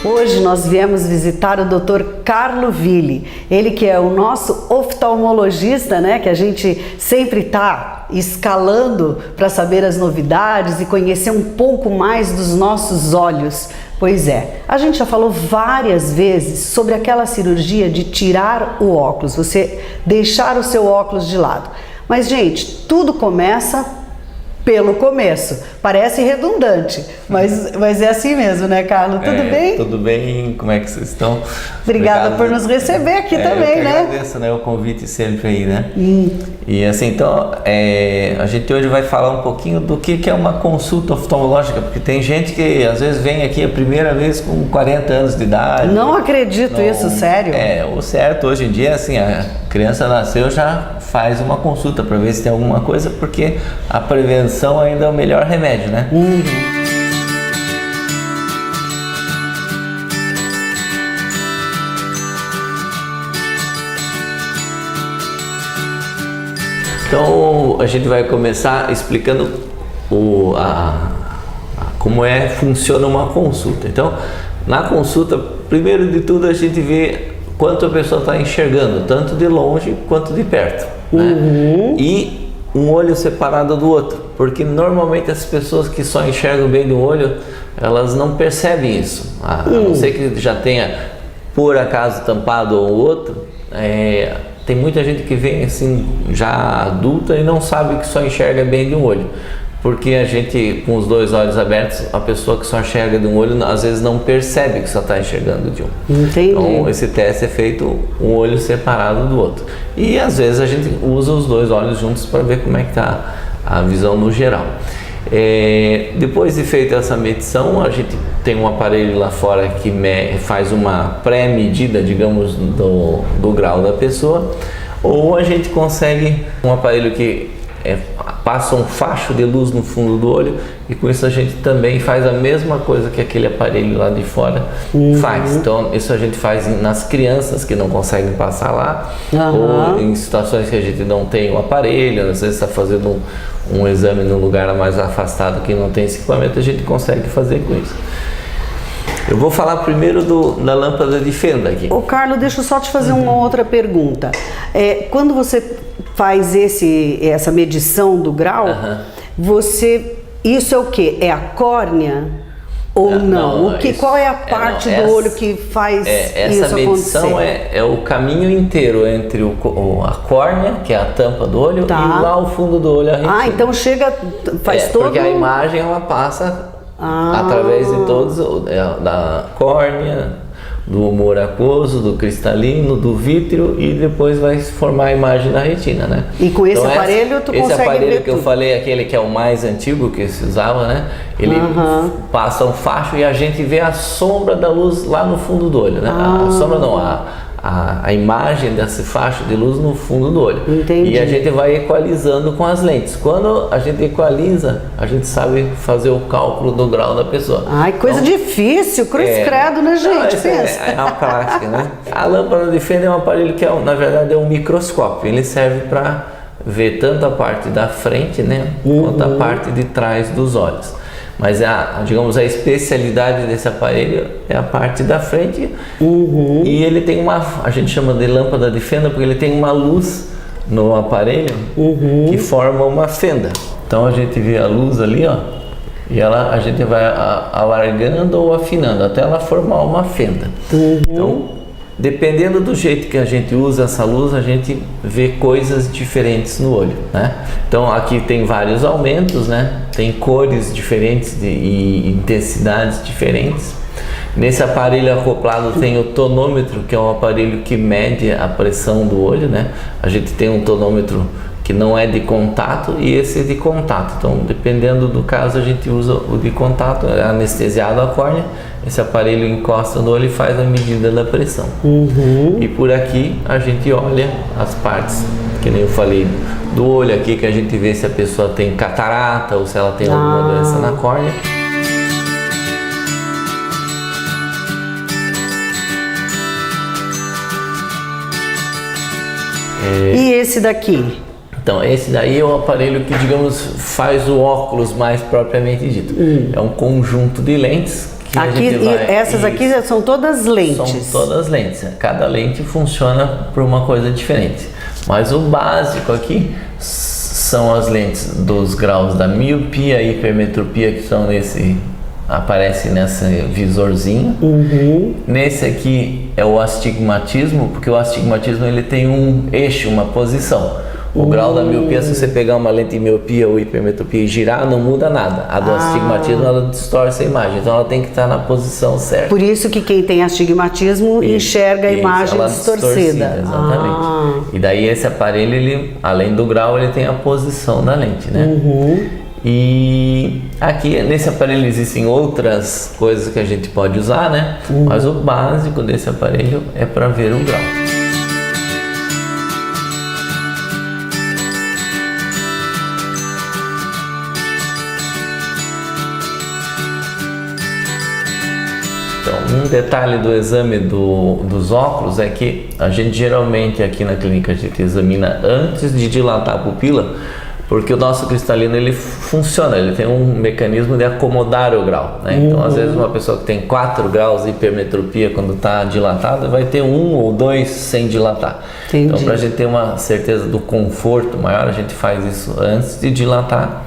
Hoje nós viemos visitar o Dr. Carlo Ville, ele que é o nosso oftalmologista, né, que a gente sempre está escalando para saber as novidades e conhecer um pouco mais dos nossos olhos. Pois é, a gente já falou várias vezes sobre aquela cirurgia de tirar o óculos, você deixar o seu óculos de lado. Mas, gente, tudo começa pelo começo. Parece redundante, mas é assim mesmo, né, Carlos? Tudo bem? Tudo bem, como é que vocês estão? Obrigada por nos receber aqui também, né? Eu agradeço, né, o convite sempre aí, né? E assim, então, a gente hoje vai falar um pouquinho do que é uma consulta oftalmológica, porque tem gente que às vezes vem aqui a primeira vez com 40 anos de idade. Não acredito isso, sério? O certo hoje em dia é assim, a criança nasceu, já faz uma consulta para ver se tem alguma coisa, porque a prevenção ainda é o melhor remédio, né? Então a gente vai começar explicando como funciona uma consulta. Então, na consulta, primeiro de tudo a gente vê quanto a pessoa está enxergando, tanto de longe quanto de perto, né? E um olho separado do outro, porque normalmente as pessoas que só enxergam bem de um olho, elas não percebem isso, a não ser que já tenha por acaso tampado o outro. Tem muita gente que vem assim já adulta e não sabe que só enxerga bem de um olho, porque a gente com os dois olhos abertos, a pessoa que só enxerga de um olho às vezes não percebe que só está enxergando de um. Entendi. Então esse teste é feito um olho separado do outro, e às vezes a gente usa os dois olhos juntos para ver como é que está a visão no geral. Depois de feita essa medição, a gente tem um aparelho lá fora que faz uma pré-medida, digamos, do grau da pessoa, ou a gente consegue um aparelho que passa um facho de luz no fundo do olho, e com isso a gente também faz a mesma coisa que aquele aparelho lá de fora faz. Então isso a gente faz nas crianças que não conseguem passar lá, ou em situações que a gente não tem o aparelho, às vezes está fazendo um exame num lugar mais afastado que não tem esse equipamento, a gente consegue fazer com isso. Eu vou falar primeiro da lâmpada de fenda aqui. Ô Carlos, deixa eu só te fazer uma outra pergunta. Quando você faz essa medição do grau, isso é o quê? É a córnea ou não? Qual é a parte do olho que faz essa isso medição acontecer? É o caminho inteiro entre a córnea, que é a tampa do olho, e lá o fundo do olho, a retina. Então faz todo... Porque a imagem ela passa através de todos, da córnea, do humor aquoso, do cristalino, do vítreo, e depois vai formar a imagem da retina, né? E com esse aparelho tu consegue ver esse aparelho que tudo. eu falei, aquele que é o mais antigo que se usava, né? Ele passa um facho e a gente vê a sombra da luz lá no fundo do olho, né? A sombra não, a imagem desse facho de luz no fundo do olho. Entendi. E a gente vai equalizando com as lentes. Quando a gente equaliza, a gente sabe fazer o cálculo do grau da pessoa. Ai, coisa difícil, cruz credo, né, gente? É a prática, né? A lâmpada de fenda é um aparelho que, na verdade, é um microscópio. Ele serve para ver tanto a parte da frente, né, quanto a parte de trás dos olhos. Mas digamos, a especialidade desse aparelho é a parte da frente, e ele tem a gente chama de lâmpada de fenda porque ele tem uma luz no aparelho que forma uma fenda. Então a gente vê a luz ali, ó, e a gente vai alargando ou afinando até ela formar uma fenda. Então, dependendo do jeito que a gente usa essa luz, a gente vê coisas diferentes no olho, né? Então aqui tem vários aumentos, né? Tem cores diferentes e intensidades diferentes. Nesse aparelho acoplado tem o tonômetro, que é um aparelho que mede a pressão do olho, né? A gente tem um tonômetro que não é de contato e esse é de contato. Então, dependendo do caso, a gente usa o de contato, é anestesiado a córnea. Esse aparelho encosta no olho e faz a medida da pressão. E por aqui a gente olha as partes, que nem eu falei, do olho aqui, que a gente vê se a pessoa tem catarata ou se ela tem alguma doença na córnea. E esse daqui? Então, esse daí é o aparelho que, digamos, faz o óculos mais propriamente dito. É um conjunto de lentes Essas aqui são todas lentes. São todas lentes. Cada lente funciona por uma coisa diferente. Mas o básico aqui são as lentes dos graus da miopia e hipermetropia, que são aparece nesse visorzinho. Nesse aqui é o astigmatismo, porque o astigmatismo ele tem um eixo, uma posição. O grau da miopia, se você pegar uma lente de miopia ou hipermetropia e girar, não muda nada. A do astigmatismo, ela distorce a imagem, então ela tem que estar na posição certa. Por isso que quem tem astigmatismo enxerga a imagem distorcida. Exatamente. E daí esse aparelho, ele, além do grau, ele tem a posição da lente, né? E aqui nesse aparelho existem outras coisas que a gente pode usar, né? Mas o básico desse aparelho é para ver o grau. Então, um detalhe do exame dos óculos é que a gente geralmente aqui na clínica a gente examina antes de dilatar a pupila, porque o nosso cristalino ele funciona, ele tem um mecanismo de acomodar o grau, né? Então às vezes uma pessoa que tem 4 graus de hipermetropia quando está dilatada vai ter 1 ou 2 sem dilatar. Entendi. Então para a gente ter uma certeza do conforto maior, a gente faz isso antes de dilatar.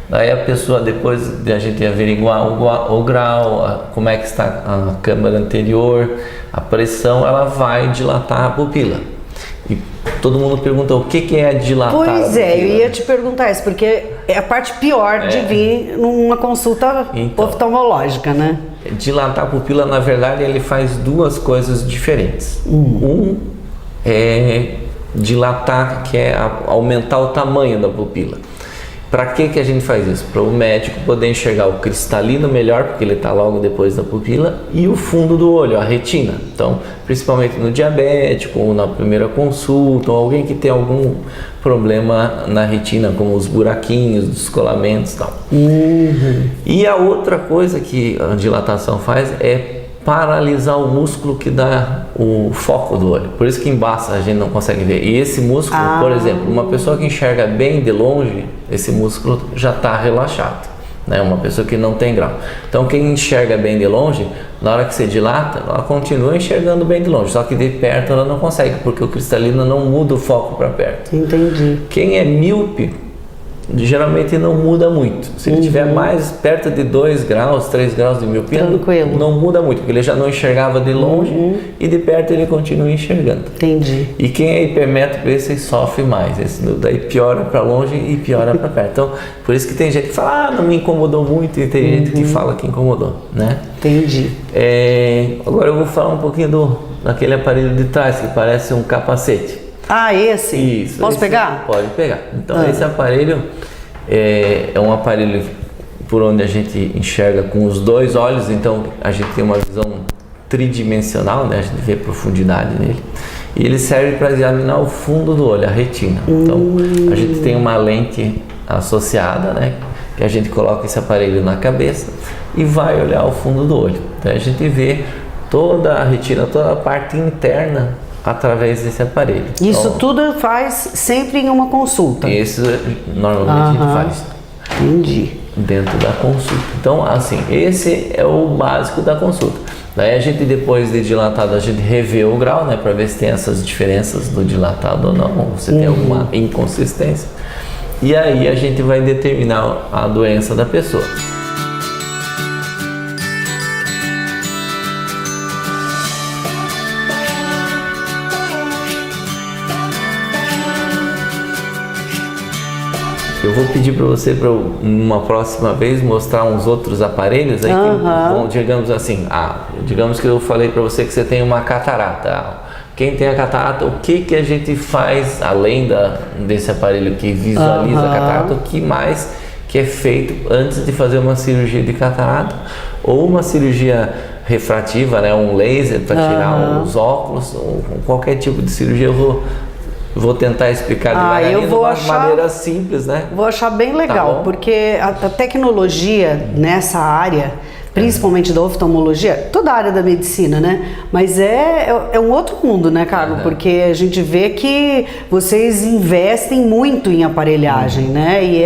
Daí a pessoa, depois de a gente averiguar o grau, como é que está a câmara anterior, a pressão, ela vai dilatar a pupila. E todo mundo pergunta o que é dilatar a pupila. Pois é, eu ia te perguntar isso, porque é a parte pior de vir numa consulta oftalmológica, né? Dilatar a pupila, na verdade, ele faz duas coisas diferentes. Um é dilatar, que é aumentar o tamanho da pupila. Para que a gente faz isso? Para o médico poder enxergar o cristalino melhor, porque ele está logo depois da pupila, e o fundo do olho, a retina. Então, principalmente no diabético, ou na primeira consulta, ou alguém que tem algum problema na retina, como os buraquinhos, descolamentos e tal. E a outra coisa que a dilatação faz é paralisar o músculo que dá o foco do olho. Por isso que embaça a gente não consegue ver. E esse músculo, por exemplo, uma pessoa que enxerga bem de longe, esse músculo já está relaxado, né? Uma pessoa que não tem grau. Então quem enxerga bem de longe, na hora que você dilata, ela continua enxergando bem de longe, só que de perto ela não consegue, porque o cristalino não muda o foco para perto. Entendi. Quem é míope, geralmente não muda muito. Se ele estiver mais perto de 2 graus, 3 graus de miopia, não muda muito, porque ele já não enxergava de longe e de perto ele continua enxergando. Entendi. E quem é hipermétrope, esse sofre mais. Esse daí piora para longe e piora para perto. Então, por isso que tem gente que fala, não me incomodou muito, e tem gente que fala que incomodou, né? Entendi. Agora eu vou falar um pouquinho daquele aparelho de trás, que parece um capacete. Esse? Isso. Posso pegar? Pode pegar. Então esse aparelho é um aparelho por onde a gente enxerga com os 2 olhos, então a gente tem uma visão tridimensional, né? A gente vê profundidade nele. E ele serve para examinar o fundo do olho, a retina. Então a gente tem uma lente associada, né? Que a gente coloca esse aparelho na cabeça e vai olhar o fundo do olho. Então a gente vê toda a retina, toda a parte interna através desse aparelho. Isso tudo faz sempre em uma consulta? Isso normalmente a gente faz. Entendi. Dentro da consulta. Então, assim, esse é o básico da consulta. Daí a gente, depois de dilatado, a gente revê o grau, né, para ver se tem essas diferenças do dilatado ou não, ou se tem alguma inconsistência. E aí a gente vai determinar a doença da pessoa. Eu vou pedir para você, para uma próxima vez, mostrar uns outros aparelhos aí que vão, digamos assim, digamos que eu falei para você que você tem uma catarata. Quem tem a catarata, o que a gente faz, além desse aparelho que visualiza a catarata, o que mais que é feito antes de fazer uma cirurgia de catarata ou uma cirurgia refrativa, né, um laser para tirar os óculos, ou qualquer tipo de cirurgia. Eu vou tentar explicar devagarinho de uma maneira simples, né? Vou achar bem legal, porque a tecnologia nessa área, principalmente da oftalmologia, toda a área da medicina, né? Mas é um outro mundo, né, Carlos? Porque a gente vê que vocês investem muito em aparelhagem, né? E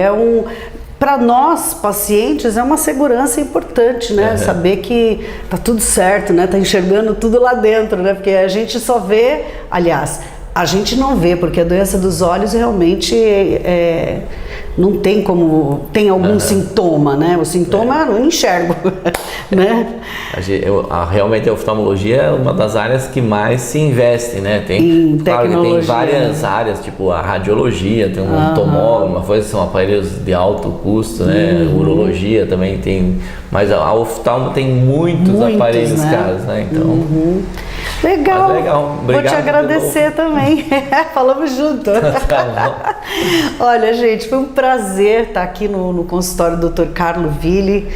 para nós, pacientes, é uma segurança importante, né? Saber que tá tudo certo, né? Tá enxergando tudo lá dentro, né? Porque a gente só vê, aliás, a gente não vê, porque a doença dos olhos realmente não tem como, tem algum sintoma, né? O sintoma eu não enxergo, né? Realmente a oftalmologia é uma das áreas que mais se investe, né? Em claro que tem tecnologia, várias áreas, tipo a radiologia, tem um tomógrafo, uma coisa, são aparelhos de alto custo, né? Urologia também tem, mas a oftalmo tem muitos aparelhos, né? caros, né? Então... Legal. Mas legal. Obrigado. Vou te agradecer também. Falamos junto. Tá bom. Olha, gente, foi um prazer estar aqui no consultório do Dr. Carlo Willi,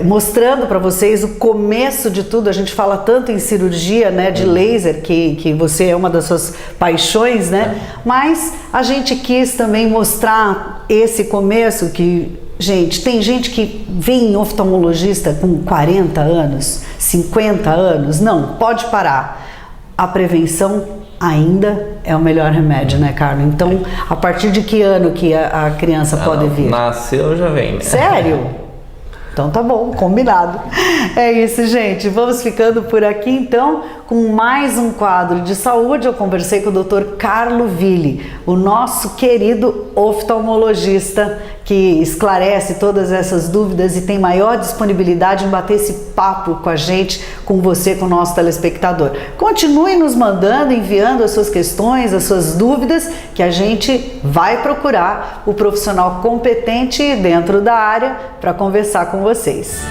mostrando para vocês o começo de tudo. A gente fala tanto em cirurgia, né, de laser, que você é uma das suas paixões, né? Mas a gente quis também mostrar esse começo que... Gente, tem gente que vem em oftalmologista com 40 anos, 50 anos. Não, pode parar. A prevenção ainda é o melhor remédio, né, Carlos? Então, a partir de que ano que a criança pode vir? Nasceu, já vem. Né? Sério? Então tá bom, combinado. É isso, gente. Vamos ficando por aqui, então, com mais um quadro de saúde. Eu conversei com o Dr. Carlo Willi, o nosso querido oftalmologista, que esclarece todas essas dúvidas e tem maior disponibilidade em bater esse papo com a gente, com você, com o nosso telespectador. Continue nos mandando, enviando as suas questões, as suas dúvidas, que a gente vai procurar o profissional competente dentro da área para conversar com vocês.